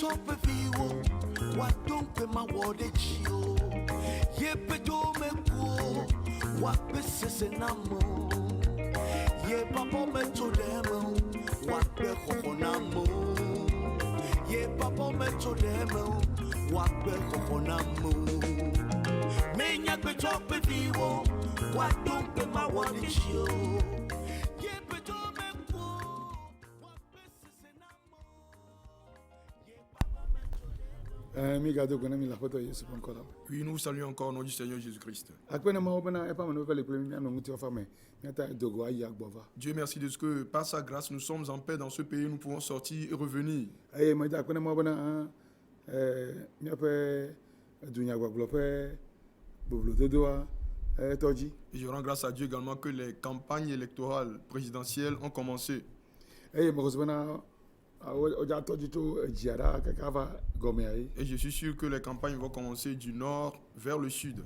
tope viwo wadompe mawode chio yepe dome ko wape sese namo ye papa me to demo wape koko namo ye papa me to demo wape koko namo menya pe tope viwo wadompe mawode chio yepe dome ko wape sese namo ye papa me to demo. Migado Gonami la photo Yesu Ponkola. Oui, nous vous saluons encore au nom du Seigneur Jésus-Christ. Akpena maobana epa manovel le premier miano nguti ofame. Nyata dogo ayi agbova. Dieu merci de ce que par sa grâce nous sommes en paix dans ce pays, nous pouvons sortir et revenir. Aye maja akpena maobana miape dunya gwaglope boblo dodoa toji. Et je rends grâce à Dieu également que les campagnes électorales présidentielles ont commencé. Aye mokosbana oja toji to jiara kakava gome ayi. Et je suis sûr que les campagnes vont commencer du nord vers le sud.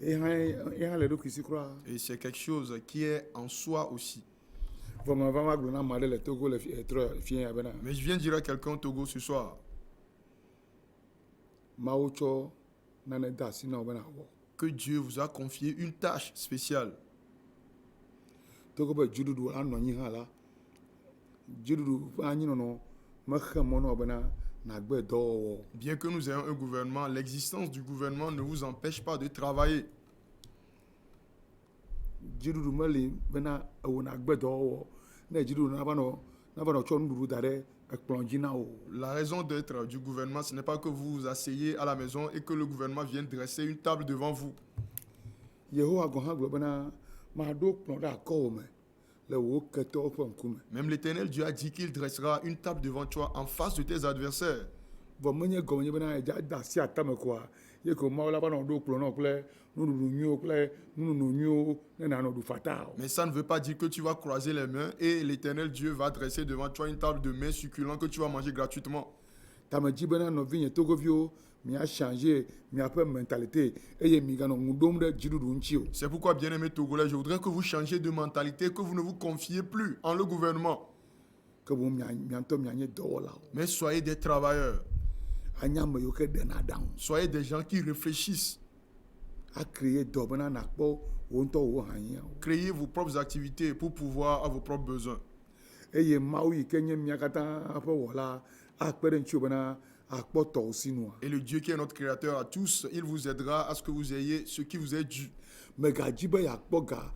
Et le do kisi kra. Et c'est quelque chose qui est en soi aussi. Vraiment glona male le Togo le fien abena. Mais je viens dire à quelqu'un au Togo ce soir Maocho nane dasi na obena wo. que Dieu vous a confié une tâche spéciale. Togo be jududu anonyi hala. Jududu anyi no makha mono obena na gbe do. Bien que nous ayons un gouvernement, l'existence du gouvernement ne vous empêche pas de travailler. Jududu mali bena na gbe do. Na jududu na bano chonduru dare ekplonjina o. La raison d'être du gouvernement, ce n'est pas que vous vous asseyez à la maison et que le gouvernement vienne dresser une table devant vous. Yehowa gohan globena ma do plonda ko me. Le wo keto fonkume. Même l'Éternel Dieu a dit qu'il dressera une table devant toi en face de tes adversaires. Vomenye gomenye bena ja dasi atame kwa. Yeko maola bano do plono kle nunu nyo kle nunu nyo na no du fatal. Mais ça ne veut pas dire que tu vas croiser les mains et l'Éternel Dieu va dresser devant toi une table de mets succulents que tu vas manger gratuitement. Tamaji bena no vigne togovio mi a changé mi a peu mentalité et mi gano ngudom de jidudu nchio. C'est pourquoi, bien-aimés Togolais, je voudrais que vous changiez de mentalité, que vous ne vous confiez plus en le gouvernement. Que vous mi anto mi anye dola. Mais soyez des travailleurs. Anya me yoke denadang. Soyez des gens qui réfléchissent. A créer dobana nakpo wonto wo hanya. Créez vos propres activités pour pouvoir à vos propres besoins. Eye maui kenye mi akata apo wala akpere nchio bana akpoto osinwa. Et le Dieu qui est notre créateur à tous, il vous aidera à ce que vous ayez ce qui vous est dû. Megajibe yakpoga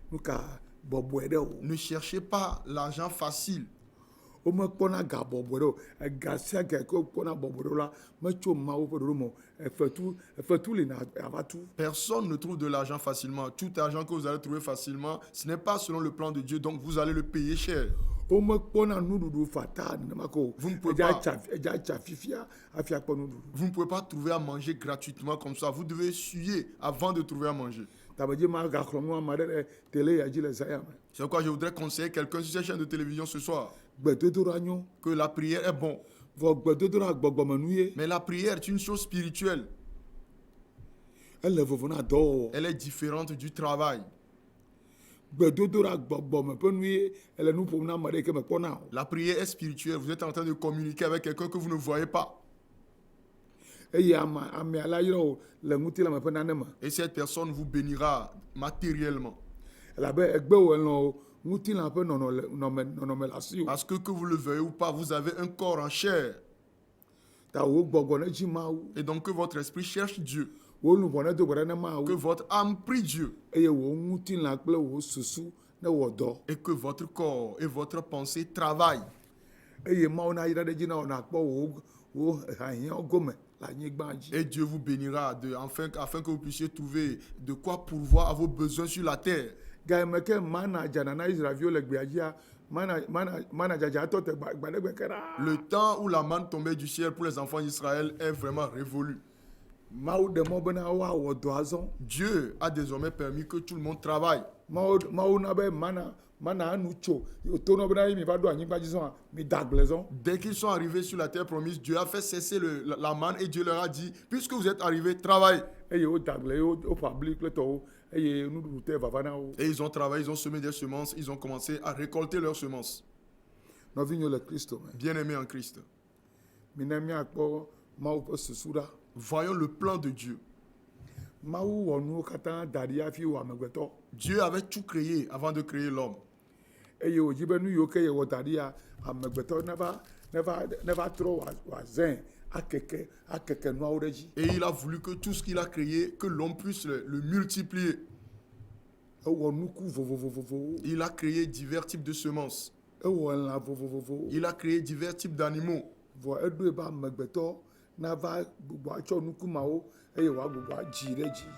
nuka bobwede. Ne cherchez pas l'argent facile. O me kpona ga bobwede gasia ga ko kpona bobwede la me tso mawo pe do mo efetu le na avatu. Personne ne trouve de l'argent facilement. Tout argent que vous allez trouver facilement, ce n'est pas selon le plan de Dieu, donc vous allez le payer cher. O me kpona nududu fata ne mako. Vous ne pouvez pas. Vous ne pouvez pas trouver à manger gratuitement comme ça. Vous devez essuyer avant de trouver à manger. C'est pourquoi je voudrais conseiller quelqu'un sur cette chaîne de télévision ce soir que la prière est bon. Mais la prière est une chose spirituelle. Elle est différente du travail. La prière est spirituelle. Vous êtes en train de communiquer avec quelqu'un que vous ne voyez pas. Et cette personne vous bénira matériellement. Parce que vous le veuillez ou pas, vous avez un corps en chair. Et donc que votre esprit cherche Dieu. Que votre âme prie Dieu. Et que votre corps et votre pensée travaillent. Et Dieu vous bénira afin que vous puissiez trouver de quoi pourvoir à vos besoins sur la terre. Le temps où la manne tombait du ciel pour les enfants d'Israël est vraiment révolu. Dieu a désormais permis que tout le monde travaille. Dès qu'ils sont arrivés sur la terre promise, Dieu a fait cesser la manne et Dieu leur a dit, puisque vous êtes arrivés, travaillez. Et ils ont travaillé, ils ont semé des semences, ils ont commencé à récolter leurs semences. Bien-aimés en Christ. Voyons le plan de Dieu. Dieu avait tout créé avant de créer l'homme. Et il a voulu que tout ce qu'il a créé, que l'homme puisse le multiplier. Il a créé divers types de semences. Il a créé divers types d'animaux.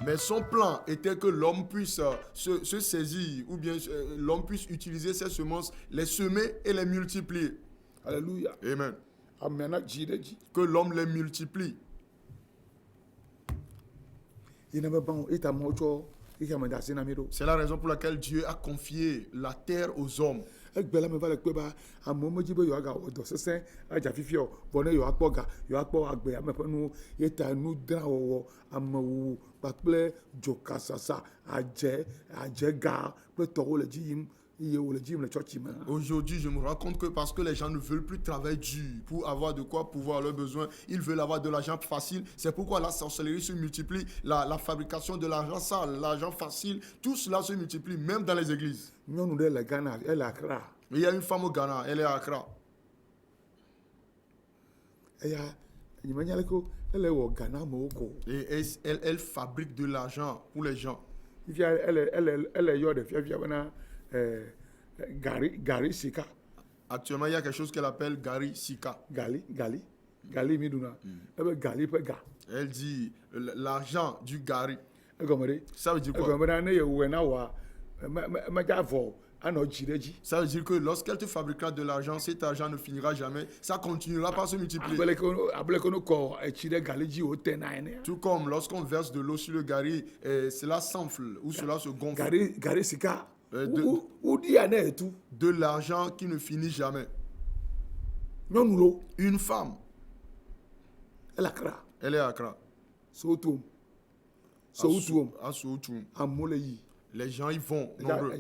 Mais son plan était que l'homme puisse se saisir, ou bien l'homme puisse utiliser ces semences, les semer et les multiplier. Alléluia. Amen. Que l'homme les multiplie. C'est la raison pour laquelle Dieu a confié la terre aux hommes. Aujourd'hui, je me rends compte que parce que les gens ne veulent plus travailler dur pour avoir de quoi pouvoir leurs besoins, ils veulent avoir de l'argent facile. C'est pourquoi la sorcellerie se multiplie, la fabrication de l'argent sale, l'argent facile, tout cela se multiplie, même dans les églises. Il y a une femme au Ghana, elle est à Accra. Et elle fabrique de l'argent pour les gens. Actuellement, il y a quelque chose qu'elle appelle Gari Sika. Elle dit l'argent du Gari. Ça veut dire quoi? Ça veut dire que lorsqu'elle te fabriquera de l'argent, cet argent ne finira jamais. Ça continuera par se multiplier. Tout comme lorsqu'on verse de l'eau sur le Gari, cela s'enfle ou cela se gonfle. De l'argent qui ne finit jamais. Une femme. Elle est à Accra. Les gens y vont nombreux.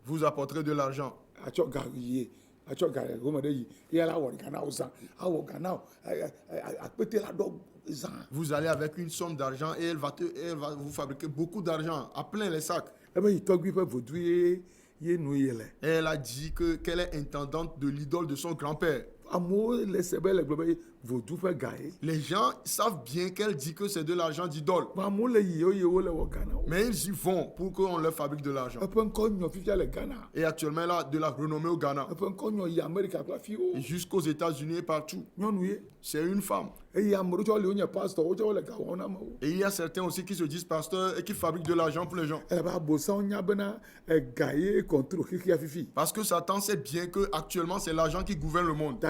Vous apporterez de l'argent. Vous allez avec une somme d'argent et elle va vous fabriquer beaucoup d'argent à plein les sacs. Et elle a dit qu'elle est intendante de l'idole de son grand-père. Les gens savent bien qu'elle dit que c'est de l'argent d'idole. Mais ils y vont pour qu'on leur fabrique de l'argent. Et actuellement, elle a de la renommée au Ghana. Et jusqu'aux États-Unis et partout. C'est une femme. Et il y a certains aussi qui se disent pasteurs et qui fabriquent de l'argent pour les gens. Parce que Satan sait bien que actuellement c'est l'argent qui gouverne le monde.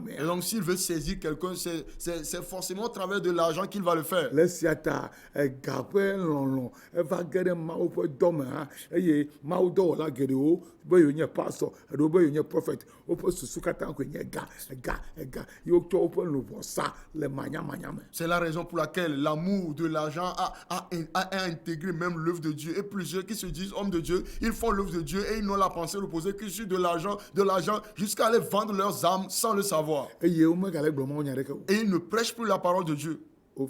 Et donc s'il veut saisir quelqu'un, c'est forcément au travers de l'argent qu'il va le faire. C'est la raison pour laquelle l'amour de l'argent a intégré même l'œuvre de Dieu. Et plusieurs qui se disent hommes de Dieu, ils font l'œuvre de Dieu et ils n'ont la pensée reposée que sur de l'argent jusqu'à aller vendre leurs âmes sans le savoir. Et ils ne prêchent plus la parole de Dieu. Ils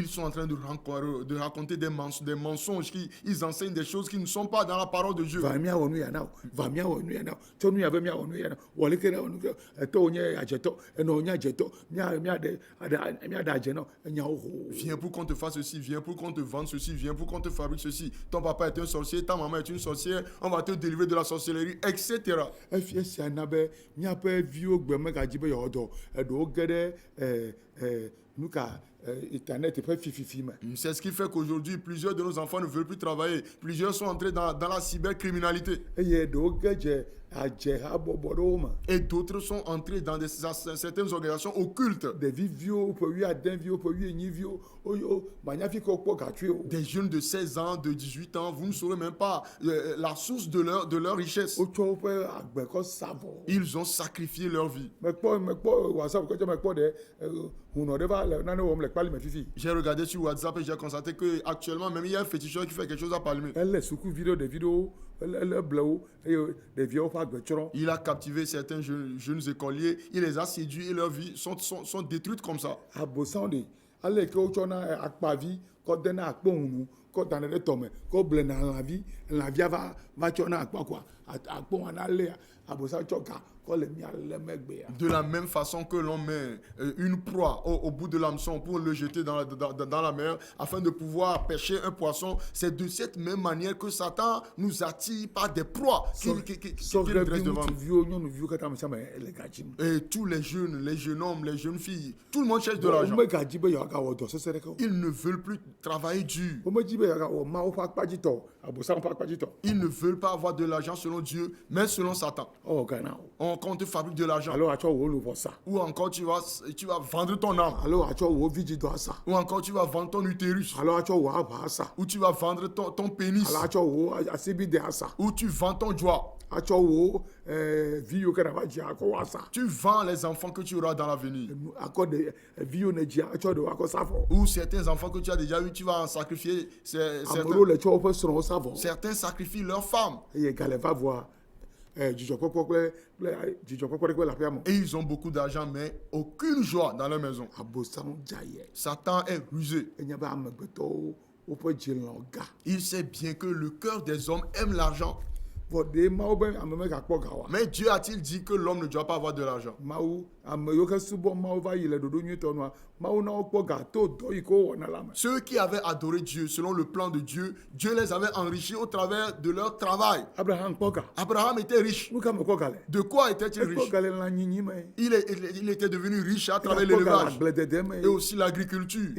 sont en train de raconter des mensonges. Ils enseignent des choses qui ne sont pas dans la parole de Dieu. Viens pour qu'on te fasse ceci, viens pour qu'on te vende ceci, viens pour qu'on te fabrique ceci. Ton papa est un sorcier, ta maman est une sorcière, on va te délivrer de la sorcellerie, etc. C'est ce qui fait qu'aujourd'hui, plusieurs de nos enfants ne veulent plus travailler. Plusieurs sont entrés dans la cybercriminalité. Et d'autres sont entrés dans certaines organisations occultes. Des jeunes de 16 ans, de 18 ans, vous ne saurez même pas la source de leur richesse. Ils ont sacrifié leur vie. J'ai regardé sur WhatsApp et j'ai constaté que actuellement même il y a un féticheur qui fait quelque chose à Palume. Il a captivé certains jeunes écoliers, il les a séduits et leurs vies sont détruites comme ça. De la même façon que l'on met une proie au bout de l'hameçon pour le jeter dans la mer afin de pouvoir pêcher un poisson, c'est de cette même manière que Satan nous attire par des proies qu'il dresse devant nous. Et tous les jeunes hommes, les jeunes filles, tout le monde cherche de l'argent. Ils ne veulent plus travailler dur. Ils ne veulent pas avoir de l'argent selon Dieu, mais selon Satan. Quand tu fabriques de l'argent, ou encore tu vas vendre ton âme, ou encore tu vas vendre ton utérus, ou tu vas vendre ton pénis, ou tu vends ton doigt. Tu vends les enfants que tu auras dans l'avenir. Ou certains enfants que tu as déjà eu, tu vas en sacrifier. Certains sacrifient leurs femmes. Et ils ont beaucoup d'argent, mais aucune joie dans leur maison. Satan est rusé. Il sait bien que le cœur des hommes aime l'argent. Mais Dieu a-t-il dit que l'homme ne doit pas avoir de l'argent? Ceux qui avaient adoré Dieu selon le plan de Dieu, Dieu les avait enrichis au travers de leur travail. Abraham était riche. De quoi était-il riche? Il était devenu riche à travers l'élevage et aussi l'agriculture.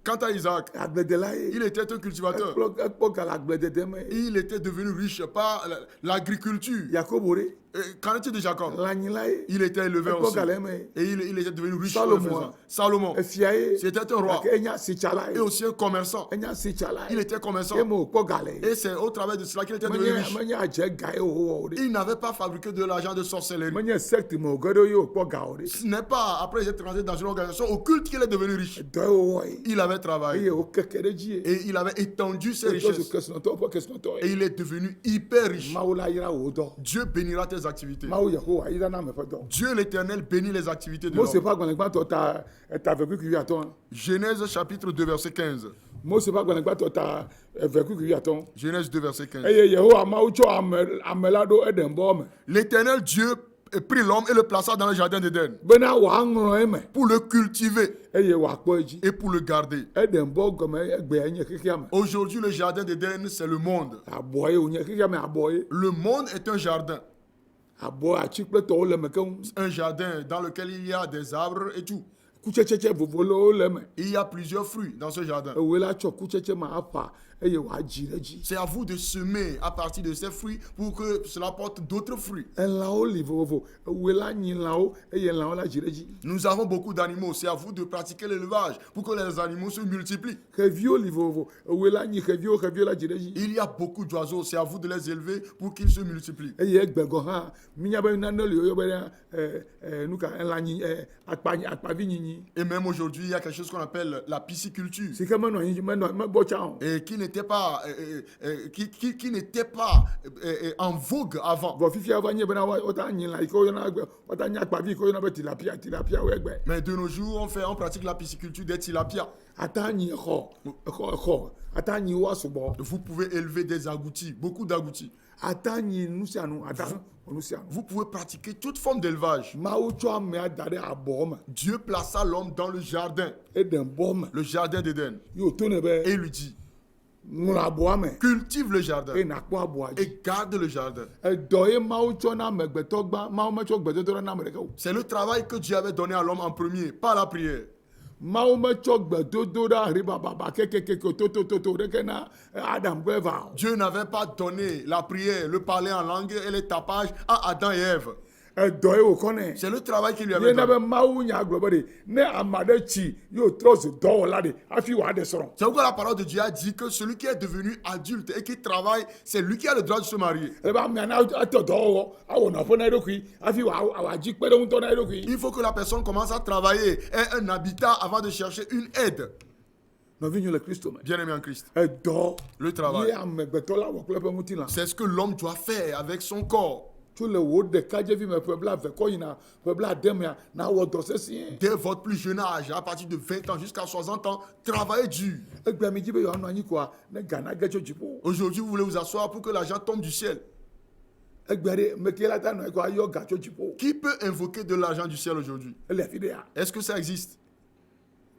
Quant à Isaac, il était un cultivateur. Il était devenu riche par l'agriculture. Qu'en est-il de Jacob? Il était élevé aussi. Et il était devenu riche. Salomon, c'était un roi. Et aussi un commerçant. Il était commerçant. Et c'est au travers de cela qu'il était devenu riche. Il n'avait pas fabriqué de l'argent de sorcellerie. Ce n'est pas après être rentré dans une organisation occulte qu'il est devenu riche. Il avait travaillé. Et il avait étendu ses richesses. Et il est devenu hyper riche. Dieu bénira tes activités. Dieu l'Éternel bénit les activités de l'homme. Genèse chapitre 2 verset 15. Genèse 2 verset 15. L'Éternel Dieu prit l'homme et le plaça dans le jardin d'Éden pour le cultiver et pour le garder. Aujourd'hui, le jardin d'Éden, c'est le monde. Le monde est un jardin. Un jardin dans lequel il y a des arbres et tout. Il y a plusieurs fruits dans ce jardin. C'est à vous de semer à partir de ces fruits pour que cela porte d'autres fruits. Nous avons beaucoup d'animaux. C'est à vous de pratiquer l'élevage pour que les animaux se multiplient. Il y a beaucoup d'oiseaux. C'est à vous de les élever pour qu'ils se multiplient. Et même aujourd'hui, il y a quelque chose qu'on appelle la pisciculture. Et qui n'était pas en vogue avant. Mais de nos jours, on pratique la pisciculture des tilapias. Vous pouvez élever des agoutis, beaucoup d'agoutis. Vous pouvez pratiquer toute forme d'élevage. Dieu plaça l'homme dans le jardin, le jardin d'Éden. Et il lui dit, cultive le jardin et garde le jardin. C'est le travail que Dieu avait donné à l'homme en premier, pas la prière. Dieu n'avait pas donné la prière, le parler en langue et les tapages à Adam et Ève. ɛdɔ ye o kɔnɛ. C'est le travail qui lui avait yéé n'a donné. bɛ maawu nya agblɔ bɛ de ne amade tsi yóò trɔ so dɔwɔla de hafi wà á de sɔrɔ. C'est pourquoi la parole de Dieu a dit que celui qui est devenu adulte et qui travaille, c'est lui qui a le droit de se marier. ɛ b'a mɛ n'a tɔ dɔwɔ awɔ nɔfɔ n'a ye ɖokui hafi wà á dzi kpɛɖeŋutɔ n'a ye ɖokui. Il faut que la personne commence à travailler, ait un habitat avant de chercher une aide. nɔvi nyo le kristo me. Bien-aimé en Christ. ɛdɔ Le travail. yé amegbetɔ la wɔ kple eƒe ŋutilã. C'est ce que l'homme doit faire avec son corps. tso le wo ɖekadzevi me ƒe blavɛ kɔ yina ƒe blademea na wɔ dɔ sesĩe. Dès votre plus jeune âge, à partir de 20 ans jusqu'à 60 ans, travaillez dur. egblea mi dzi be yewoanɔ anyi koa ne gana ge tso dziƒo. Aujourd'hui, vous voulez vous asseoir pour que l'argent tombe du ciel. egbea ɖe me ke la ta nɔ koa ayɔ ga tso dziƒo. Qui peut invoquer de l'argent du ciel aujourd'hui? ele afi ɖe ya. Est-ce que ça existe?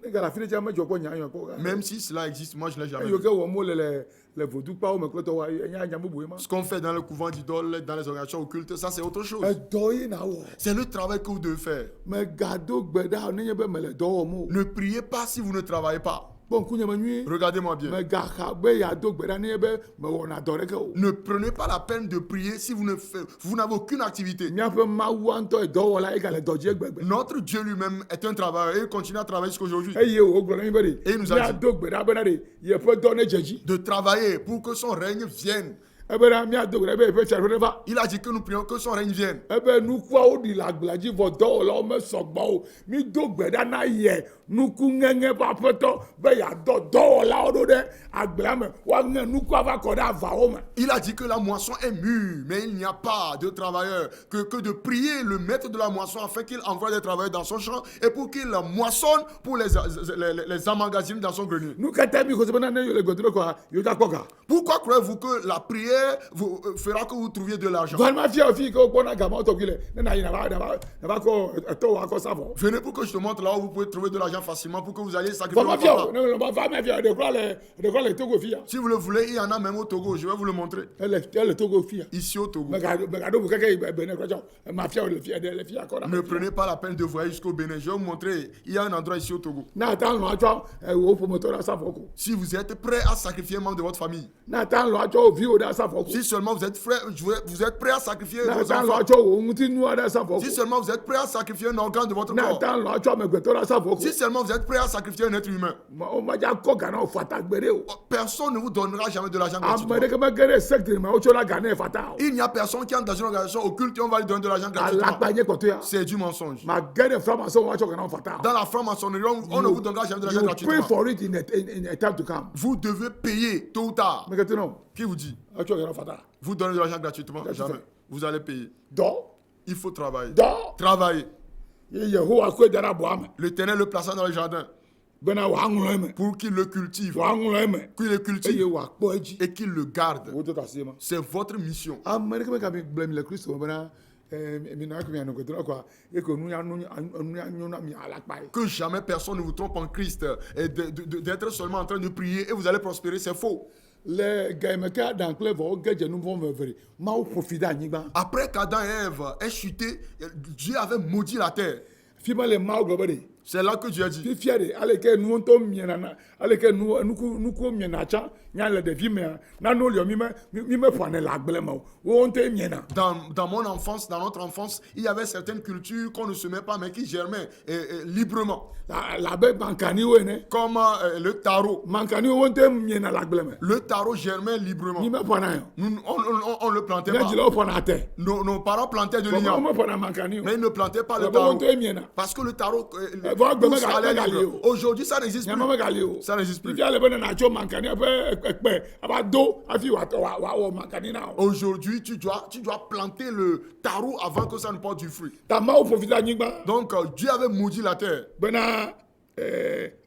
ne gale afi ɖe tse medzɔ kpɔ nyanyɔ kpɔ. Même si cela existe, moi je ne l'ai jamais eyiwo vu. ke wɔm wole le vodukpawo me kple tɔwo enya nya bubu ye ma. Ce qu'on fait dans le couvent d'idoles, dans les organisations occultes, ça c'est autre chose. ɛdɔ ye na wɔ. C'est le travail que vous devez faire. megado gbe ɖa ne nye be mele dɔ wɔm o. Ne priez pas si vous ne travaillez pas. bɔn nkunyeme nyuie. Regardez-moi bien. megaxa be yeado gbe ɖa ne nye be mewɔna dɔ ɖeke o. Ne prenez pas la peine de prier si vous n'avez aucune activité. míaƒe mawua ŋutɔ ye dɔwɔla ye gale dɔ dzi egbegbe. Notre Dieu lui-même est un travailleur et il continue à travailler jusqu'à aujourd'hui. eye wo gblɔ na mi be de. Et il nous a dit. míado gbe ɖa bena de yeƒe dɔ ne dze dzi. De travailler pour que son règne vienne. ebena míado gbe ɖa be yeƒe fiaɖuƒe ne va. Il a dit que nous prions que son règne vienne. ebe nukuawo ɖi le agblea dzi vɔ dɔwɔlawo mesɔgbɔ o mído gbe ɖa na yɛ nuku ŋeŋe ƒe aƒetɔ be yeadɔ dɔwɔlawo ɖo ɖe agblea me woaŋe nukua va kɔ ɖe avawo me. Il a dit que la moisson est mûre, mais il n'y a pas de travailleurs. Que de prier le maître de la moisson afin qu'il envoie des travailleurs dans son champ et pour qu'il moissonne pour les emmagasiner dans son grenier. nu katã mi ko se bena ne yo le gbedoɖo kɔa yo ta kpɔ ga. Pourquoi croyez-vous que la prière fera que vous trouviez de l'argent? gɔlima fia fi ke wokpɔna gamawo tɔgbi le ne na yi nava kɔ etɔwo akɔ sa vɔ. Venez pour que je te montre là où vous pouvez trouver de l'argent facilement pour que vous alliez sacrifier fɔma votre fia o papa. ne le ba fa mɛ fia ɖekura le Togo fia. Si vous le voulez, il y en a même au Togo. Je vais vous le montrer. ele Togo fia. Ici au Togo. megaɖo bu keke yi bene kura tsɔ ma fia o le fia ɖe le fia kɔ Ne na. prenez pas la peine de voyager jusqu'au Bénin. Je vais vous montrer. Il y a un endroit ici au Togo. na ta lɔ atsɔ wo ƒometɔ ɖe asafɔ ko. Si vous êtes prêt à sacrifier un membre de votre famille, na ta lɔ atsɔ wo viwo ɖe asafɔ ko. si seulement vous êtes prêt à sacrifier na vos ta lɔ enfants, atsɔ wo ŋutinua ɖe asafɔ si ko. seulement vous êtes prêt à sacrifier un organe de votre na corps, ta lɔ atsɔ amegbetɔ ɖe asafɔ ko. si seulement vous êtes prêt à sacrifier un être humain, o madza kɔ gana o fata gbe ɖe o. personne ne vous donnera jamais de l'argent ame gratuitement. ɖeke mege ɖe secte me wotsɔ la gana ye fata o. Il n'y a personne qui entre dans une organisation occulte et on va lui donner de l'argent gratuitement. alakpa nye kpɔtɔ ya. C'est du mensonge. ma ge ɖe framason woatsɔ gana o fata o. Dans la franc-maçonnerie, on ne vous donnera jamais de l'argent you pay gratuitement. for it in a time to come. Vous devez payer tôt ou tard. mege teno Qui vous dit? atsɔ gana o fata. Vous donnez de l'argent gratuitement? Gratuitement. Jamais. Vous allez payer. dɔ Il faut travailler. dɔ Travailler. ye yehowa koe da ɖe aboa me L'Éternel le plaça dans le jardin bena wòaŋlɔ eme pour qu'il le cultive, wòaŋlɔ eme qu'il le eye cultive wòakpɔ edzi. et qu'il le garde. wo to ta se ma. C'est votre mission. ame ɖeke meka mi gblẽ mi le kristo me bena mina ke mianɔ gbedoɖa kɔa ye ko nuya nyo na mi alakpa ye. Que jamais personne ne vous trompe en Christ et d'être seulement en train de prier et vous allez prospérer, c'est faux. le gaime ke Adam kple vɔwo ge dze nu vɔ me ve de mawo ƒofi ɖe anyigba. Après qu'Adam et Ève aient chuté, Dieu avait maudit la terre. fi ma le mawo gblɔ be de. C'est là que Dieu a dit. fifia de ale ke nuwo ŋutɔ miena na ale ke nukuwo miena tsã nya le ɖevi mea nanewo liɔ mi me ƒoanɛ le agble me o wo ŋutɔ miena. Dans mon enfance, dans notre enfance, il y avait certaines cultures qu'on ne semait pas mais qui germaient librement. labe mankaniwo ene. Comme le taro. mankaniwo wo ŋutɔ miena le agble me. Le taro germait librement. mi me ƒoana yɔ. On ne le plantait ne pas. dzilawo ƒoana te. Nos parents plantaient de wo l'igname, me ƒoana mankani o. mais ils ne plantaient pas le wo taro. ŋutɔ miena. Parce que le taro Bon, pousse ben, à l'air ben, libre. Aujourd'hui, ça n'existe nyama plus. me gali o. Ça n'existe plus. fifia le be ne na tso mankani ƒe ekpe aba do hafi wòawɔ mankani na o. Aujourd'hui, tu dois planter le taro avant que ça ne porte du fruit. ta mawo ƒofi ɖe anyigba. Donc, Dieu avait maudit la terre bena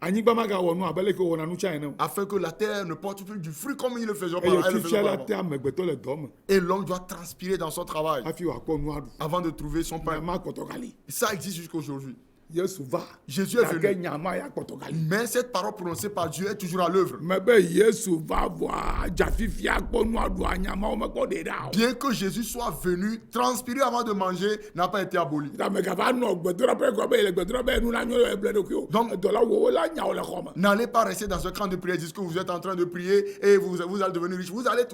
anyigba magawɔ nu abe leke wɔna nu tsã ene o. afin que la terre ne porte plus du fruit comme il le faisait eye auparavant. fifia la te amegbetɔ le dɔ me Et l'homme doit transpirer dans son travail hafi wòakpɔ nu aɖu. avant de trouver son pain. ma kɔtɔ gali. Ça existe jusqu'aujourd'hui. Yesu va. Jésus est venu. Nyama ya kpɔtɔ gali. Mais cette parole prononcée par Dieu est toujours à l'œuvre. Mais be Yesu va voir jafifia kpɔ nua do anyama o me kpɔ de da o. Bien que Jésus soit venu, transpirer avant de manger n'a pas été aboli. Dame gava nɔ gbɛdɔrɔ bɛ kɔ bɛ yɛlɛ gbɛdɔrɔ bɛ nuna nyɔ yɛ blɛ ɖokui o. Donc, dɔla wo la nya o le xɔ me. N'allez pas rester dans ce camp de prière, disent que vous êtes en train de prier et vous allez devenir riche. Vous allez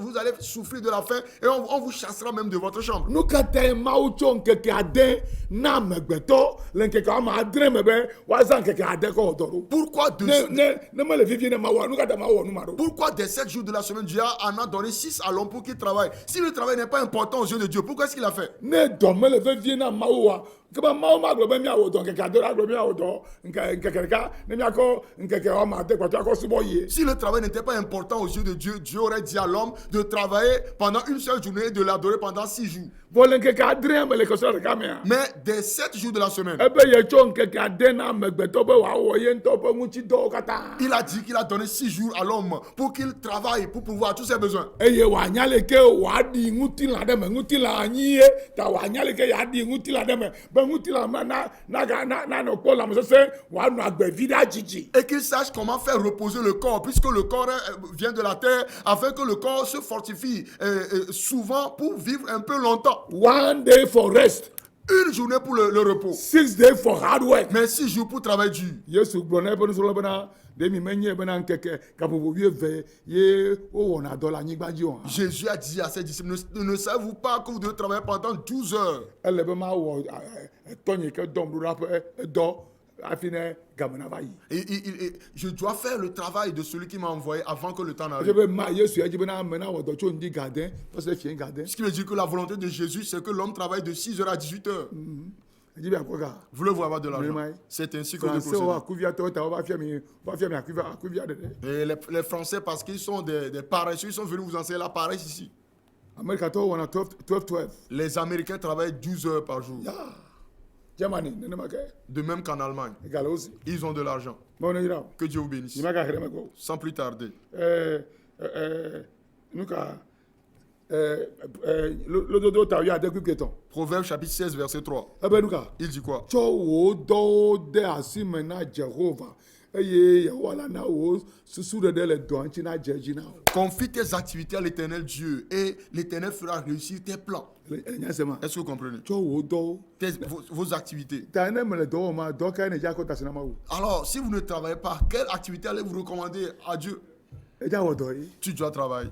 souffrir de la faim et on vous chassera même de votre chambre. Nu katã mawu tso nkeke ade na amegbetɔ le nkeke ama adre me be woazã nkeke ade kɔ dɔ ɖo. Pourquoi de ne me le vivie ne ma wɔ nu katã ma wɔ nu ma ɖo. Pourquoi des 7 jours de la semaine, Dieu en a donné 6 à l'homme pour qu'il travaille? Si le travail n'est pas important aux yeux de Dieu, pourquoi est-ce qu'il a fait? Ne dɔ me le vivie na mawu wa. Kaba mawu ma gblɔ be miawɔ dɔ nkeke ade la gblɔ miawɔ dɔ nkeke ɖeka ne miakɔ nkeke wɔme ade kpɔtɔ akɔ subɔ yie. Si le travail n'était pas important aux yeux de Dieu, Dieu aurait dit à l'homme de travailler pendant une seule journée et de l'adorer pendant 6 jours. Vɔ le nkeke adre me le kɔsɔ ɖeka mea. Mais des 7 jours de la semaine, Ebe ye tso nkeke ade na amegbetɔ be wòawɔ ye ŋutɔ ƒe ŋutidɔwo katã. il a dit qu'il a donné 6 jours à l'homme pour qu'il travaille, pour pouvoir tous ses besoins. Eye wòanya le ke wòaɖi ŋutilã ɖe me ŋutilã anyi ye ta wòanya le ke yeaɖi ŋutilã ɖe me be ŋutilã me nanɔ kpɔ lãmesesẽ wòanɔ agbevi ɖe dzidzi. Et qu'il sache comment faire reposer le corps, puisque le corps vient de la terre, afin que le corps se fortifie souvent pour vivre un peu longtemps. 1 day for rest, Une journée pour le repos, 6 days for hard work. mais 6 jours pour travail dur. Yesu gblɔ na eƒe nusrɔ̃lawo bena ɖe mi menye bena ŋkeke gaƒoƒo 12 ye wowɔna dɔ le anyigba dzi o. Jésus a dit à ses disciples, ne savez-vous pas que vous devez travailler pendant 12 heures? Ele be mawɔ tɔnye ke dɔm ɖo ɖa ƒe dɔ hafi ne game nava yi. Et je dois faire le travail de celui qui m'a envoyé avant que le temps n'arrive. Ebe ma Yesu edzi bena ame nawɔ dɔ tso ŋdi gadin tɔsɛ fie gadin. Ce qui veut dire que la volonté de Jésus, c'est que l'homme travaille de 6 heures à 18 heures. Edzi be akɔ ga. Voulez-vous avoir de l'argent? Oui. C'est ainsi que nous Français wo procédons. akuvia tɔwo ta wova fia mi akuvia ɖeɖe. Et les Français, parce qu'ils sont des paresseux, ils sont venus vous enseigner la paresse ici. Amerikatɔwo wɔna 12. Les Américains travaillent 12 heures par jour. Ya Germany nenema ke De même qu'en Allemagne. egale wosi. Ils ont de l'argent. Mɔ ne yira o. Que Dieu vous bénisse. Nyima ka hɛrɛ me kɔ. Sans plus tarder. Nu ka lododo ta ya de kuketɔn. Proverbe chapitre 16, verset 3. Ebe nu ka. Il dit quoi? Tsɔ wo dɔwo de asi me na Jehova eye Yehowa la na wo susuɖeɖe le dɔa ŋuti na dze edzi na o. Confie tes activités à l'Éternel Dieu et l'Éternel fera réussir tes plans. Enya sema. Est-ce que vous comprenez? Tsɔ wo dɔwo. Vos activités. Ta ne me le dɔ wɔm ma dɔ kae ne dza kɔ tasi na ma wo. Alors, si vous ne travaillez pas, quelle activité allez-vous recommander à Dieu? Edza wɔ dɔ ye. Tu dois travailler.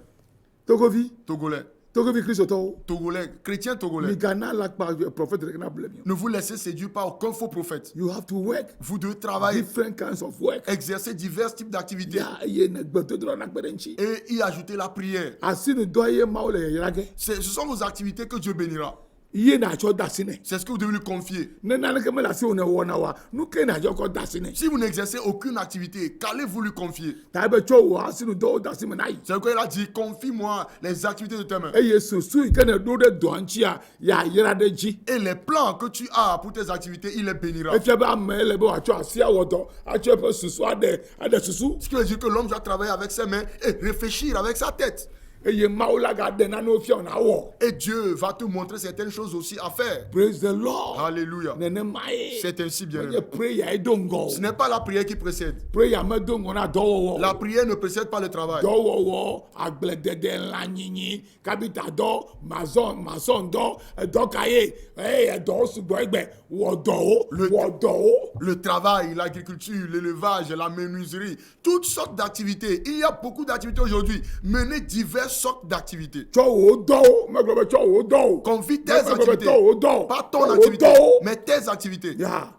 Togovi Togolais, kristotɔwo. Togolais, chrétiens togolais. Migana la kpa prophète ɖeke na ble mi. Ne vous laissez séduire par aucun faux prophète. You have to work. Vous devez travailler, Different kinds of work. exercer divers types d'activités Ya eye ne gbedodrɔ na kpe ɖe ŋuti. et y ajouter la prière. Asi ne dɔ ye mawo le yayra ge. Ce sont vos activités que Dieu bénira. Iye na tsɔ da si ne. C'est ce que vous devez lui confier. Ne naneke me le asi wo ne wɔna wa nu ke na tsɔ kɔ da si ne. Si vous n'exercez aucune activité, qu'allez-vous lui confier? Ta ebe tsɔ wo asi nu dɔwo da si me na yi. C'est pourquoi il a dit, confie-moi les activités de tes mains. Eye susu yi ke ne ɖo ɖe dɔa ŋutia ya yra ɖe dzi. Et les plans que tu as pour tes activités, il les bénira. Efia be ame le be wòatsɔ asi awɔ dɔ atsɔ eƒe susu aɖe susu. Ce qui veut dire que l'homme doit travailler avec ses mains et réfléchir avec sa tête. Eye mawu la ga de nanewo fia wòna wɔ. Et Dieu va te montrer certaines choses aussi à faire. Praise the Lord. Alléluia. Nenema ye. C'est ainsi bien. Menye prayer edo ŋgɔ Ce o. n'est pas la prière qui précède. Prayer me do ŋgɔ na dɔwɔwɔ. La prière ne précède pas le travail. Dɔwɔwɔ agbledede lãnyinyi kabita dɔ masɔn dɔ edɔ ka ye edɔwo sugbɔ egbe wɔ dɔwo. Le travail, l'agriculture, l'élevage, la menuiserie, toutes sortes d'activités. Il y a beaucoup d'activités aujourd'hui. Menez diverses sortes d'activités. Tsɔ wo dɔwo megblɔ be tsɔ wo dɔwo. Confie tes Megblɔ be activités. tsɔ wo dɔwo. Pas ton Tsɔ wo activité, dɔwo. mais tes activités. Ya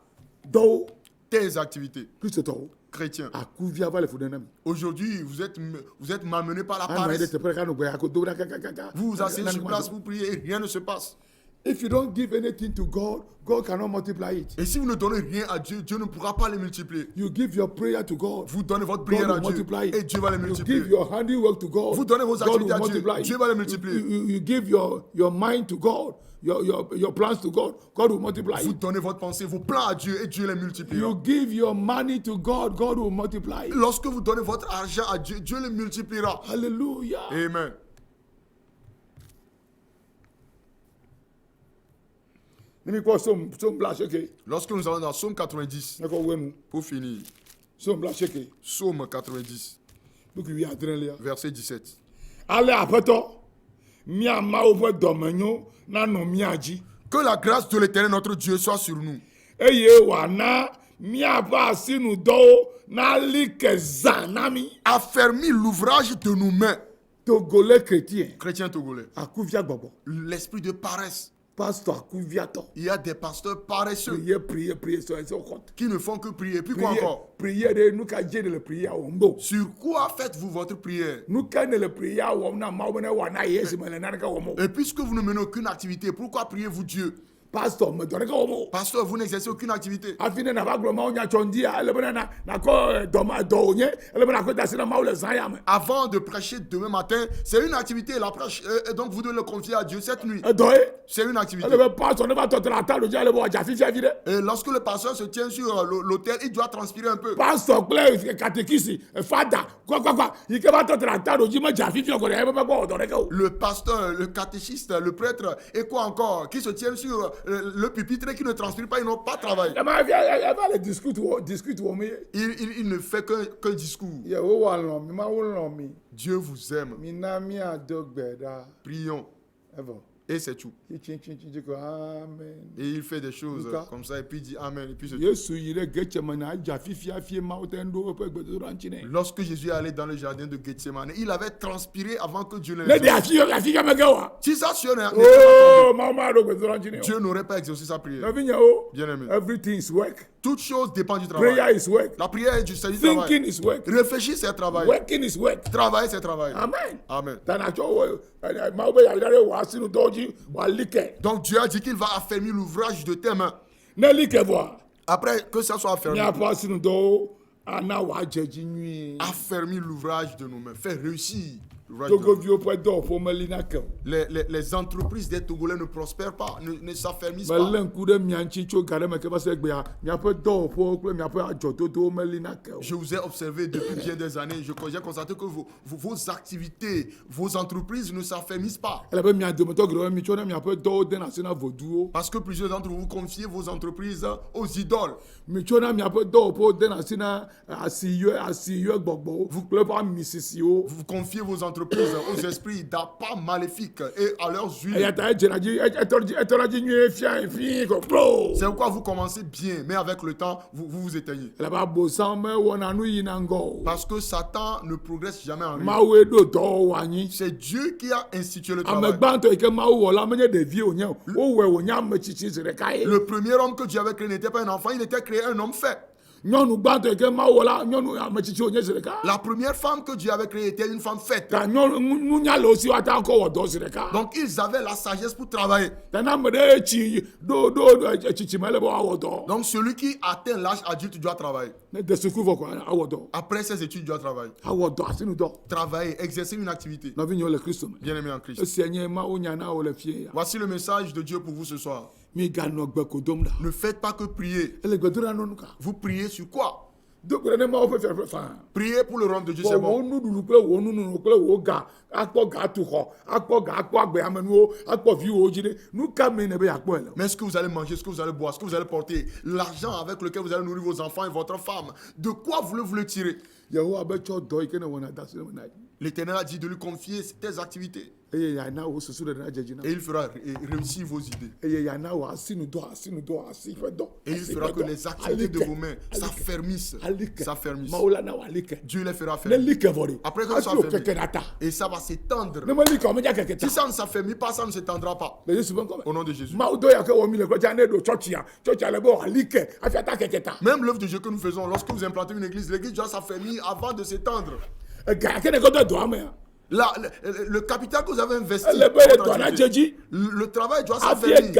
dɔwo Tes activités. kristotɔwo. Chrétiens. Akuvia va le fu nene mi. Aujourd'hui, vous êtes malmenés par la Anɔ yi ɖe paresse. teƒe ɖeka nɔ gbɛya ko do ɖa kakaka. Vous vous asseyez sur place pour prier et rien ne se passe. If you don't give anything to God, God cannot multiply it. Et si vous ne donnez rien à Dieu, Dieu ne pourra pas les multiplier. You give your prayer to God. Vous donnez votre God prière à will Dieu multiply it. et Dieu va les You multiplier. give your handiwork to God. Vous donnez vos God activités will à Dieu. multiply it. Dieu va les multiplier. You give your mind to God. Your plans to God. God will multiply Vous it. donnez votre pensée, vos plans à Dieu et Dieu les multipliera. You give your money to God. God will multiply it. Lorsque vous donnez votre argent à Dieu, Dieu les multipliera. Hallelujah. Amen. Lorsque nous allons dans Psaume 90, pour finir, Psaume 90, verset 17. Que la grâce de l'Éternel notre Dieu soit sur nous. Affermis l'ouvrage de nos mains. Chrétiens togolais. L'esprit de paresse. Il y a des pasteurs paresseux qui ne font que prier. Puis quoi encore? Sur quoi faites-vous votre prière? Et puisque vous ne menez aucune activité, pourquoi priez-vous Dieu? Pasteur, vous n'exercez aucune activité. Avant de prêcher demain matin, c'est une activité. La prêche, et donc vous devez le confier à Dieu cette nuit. C'est une activité. Et lorsque le pasteur se tient sur l'autel, il doit transpirer un peu. Le pasteur, le catéchiste, le prêtre, et quoi encore, qui se tient sur le pupitre et qui ne transpire pas, ils n'ont pas travaillé. Il ne fait qu'un discours. Dieu vous aime. Prions. Et c'est tout. Et il fait des choses comme ça et puis il dit Amen. Et puis c'est tout. Lorsque Jésus est allé dans le jardin de Gethsemane, il avait transpiré avant que Dieu l'ait exaucé. Si ça Dieu n'aurait pas exaucé sa prière. Bien-aimé. Toute chose dépend du travail. La prière est du travail. Réfléchir, c'est travail. Travailler, c'est travail. Amen. Amen. Donc Dieu a dit qu'il va affermir l'ouvrage de tes mains. Après que ça soit affermi. Affermir l'ouvrage de nos mains. Faire réussir. Les entreprises des Togolais ne prospèrent pas, ne s'affermissent pas. Je vous ai observé depuis bien des années. J'ai constaté que vos activités, vos entreprises ne s'affermissent pas. Parce que plusieurs d'entre vous confiez vos entreprises aux idoles. Vous confiez vos entreprises aux esprits d'appât maléfiques et à leurs huiles. C'est pourquoi vous commencez bien, mais avec le temps, vous vous éteignez. Parce que Satan ne progresse jamais en lui. C'est Dieu qui a institué le travail. Le premier homme que Dieu avait créé n'était pas un enfant, il était créé un homme fait. La première femme que Dieu avait créée était une femme faite. Donc ils avaient la sagesse pour travailler. Donc celui qui atteint l'âge adulte doit travailler. Après ses études, il doit travailler. Travailler, exercer une activité. Bien-aimé en Christ. Voici le message de Dieu pour vous ce soir. Ne faites pas que prier. Vous priez sur quoi? Priez pour le royaume de Dieu, c'est bon. Mais ce que vous allez manger, ce que vous allez boire, ce que vous allez porter, l'argent avec lequel vous allez nourrir vos enfants et votre femme, de quoi voulez-vous le tirer? L'Éternel a dit de lui confier tes activités. Et il fera réussir vos idées. Et il fera que les activités de vos mains s'affermissent. Dieu les fera faire. Après que ça s'affermit, et ça va s'étendre. Si ça ne s'affermit pas, ça ne s'étendra pas. Au nom de Jésus. Même l'œuvre de Dieu que nous faisons, lorsque vous implantez une église, l'église doit s'affermir avant de s'étendre. Le capital que vous avez investi, le travail doit s'affermir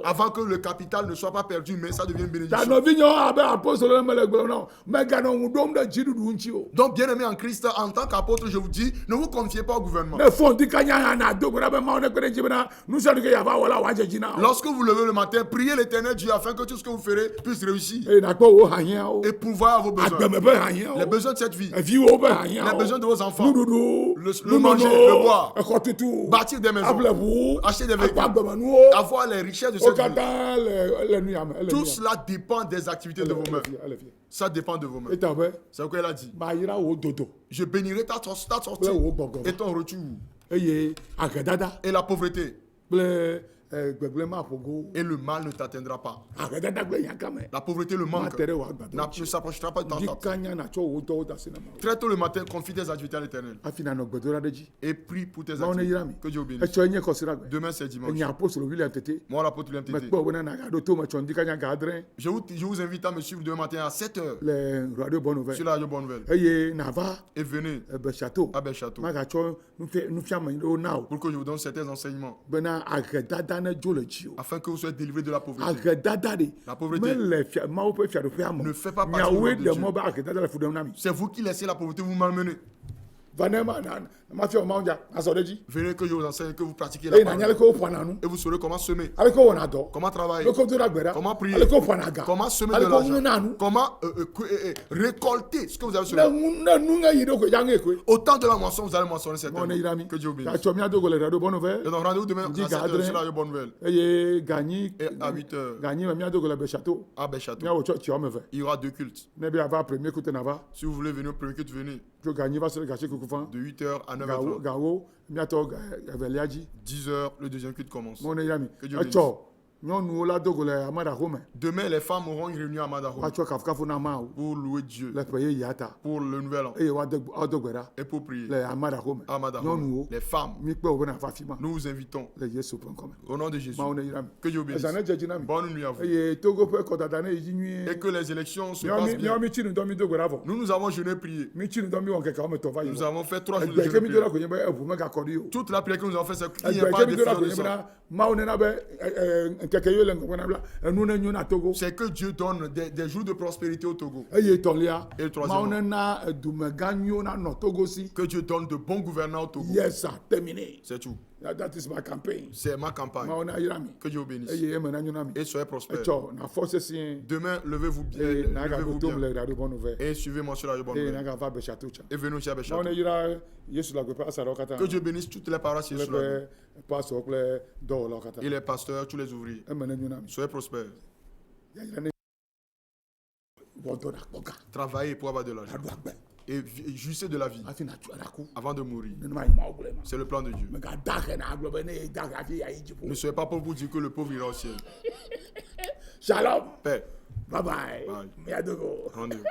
avant que le capital ne soit pas perdu, mais ça devient bénédiction. Donc bien aimé en Christ, en tant qu'apôtre, je vous dis, ne vous confiez pas au gouvernement. Lorsque vous levez le matin, priez l'Éternel Dieu afin que tout ce que vous ferez puisse réussir et pouvoir à vos besoins. rien. Les besoins de cette vie. Vie au ben rien. Les besoins de vos enfants. Nous, Le manger, le boire. tout. Bâtir des maisons. Acheter des véhicules. Avoir les richesses de cette vie. Tout cela dépend des activités de vos mains. Ça dépend de vos mains. C'est ce qu'elle a dit. Je bénirai ta sortie et ton retour. Et la pauvreté. Et le mal ne t'atteindra pas. La pauvreté, le manque ne s'approchera pas de ta tente. Très tôt le matin, confie tes activités à l'Éternel. Et prie pour tes activités. Que Dieu bénisse. Demain c'est dimanche. Moi l'apôtre William Tété. Je vous invite à me suivre demain matin à 7h. Sur la radio Bonne Nouvelle. Et venez à Belchâteau. Pour que je vous donne certains enseignements. Afin que vous soyez délivrés de la pauvreté. La pauvreté ne fait pas partie de Dieu. C'est vous qui laissez la pauvreté vous malmener. Venez que je vous enseigne, que vous pratiquez la parole. Et vous saurez comment semer, comment travailler, comment prier, comment semer de l'argent, comment récolter ce que vous avez semé. Autant de la moisson, vous allez moissonner cette année. Que Dieu bénisse. Et donc rendez-vous demain à 7h sur la bonne nouvelle. Et à 8h à Belchâteau. Il y aura 2 cultes. Si vous voulez venir au premier culte, venez. De 8h à 9h30. 10h, le deuxième culte commence. Que Dieu bénisse. Demain, les femmes auront une réunion à Madarome pour louer Dieu, pour le nouvel an et pour prier à Madarome. Les femmes, nous vous invitons au nom de Jésus. Que Dieu bénisse. Bonne nuit à vous. Et que les élections se passent bien. Nous avons jeûné prié. Nous avons fait 3 jours de jeûne prié. Toute la prière que nous avons fait, c'est qu'il n'y ait pas de fleurs de sang. C'est que Dieu donne des jours de prospérité au Togo. Et le troisième, que Dieu donne de bons gouvernants au Togo. C'est tout. That is my campaign. C'est ma campagne. Que Dieu vous bénisse. Et soyez prospères. Demain, levez-vous bien. Et suivez-moi sur la bonne nouvelle. Et venez aussi à Belchâteau. Que Dieu bénisse toutes les paroisses sur la et les pasteurs, tous les ouvriers. Soyez prospères. Travaillez pour avoir de l'argent. Et jouissez de la vie avant de mourir. C'est le plan de Dieu. Ne soyez pas pauvre pour dire que le pauvre ira au ciel. Shalom. Paix. Bye bye. Rendez-vous.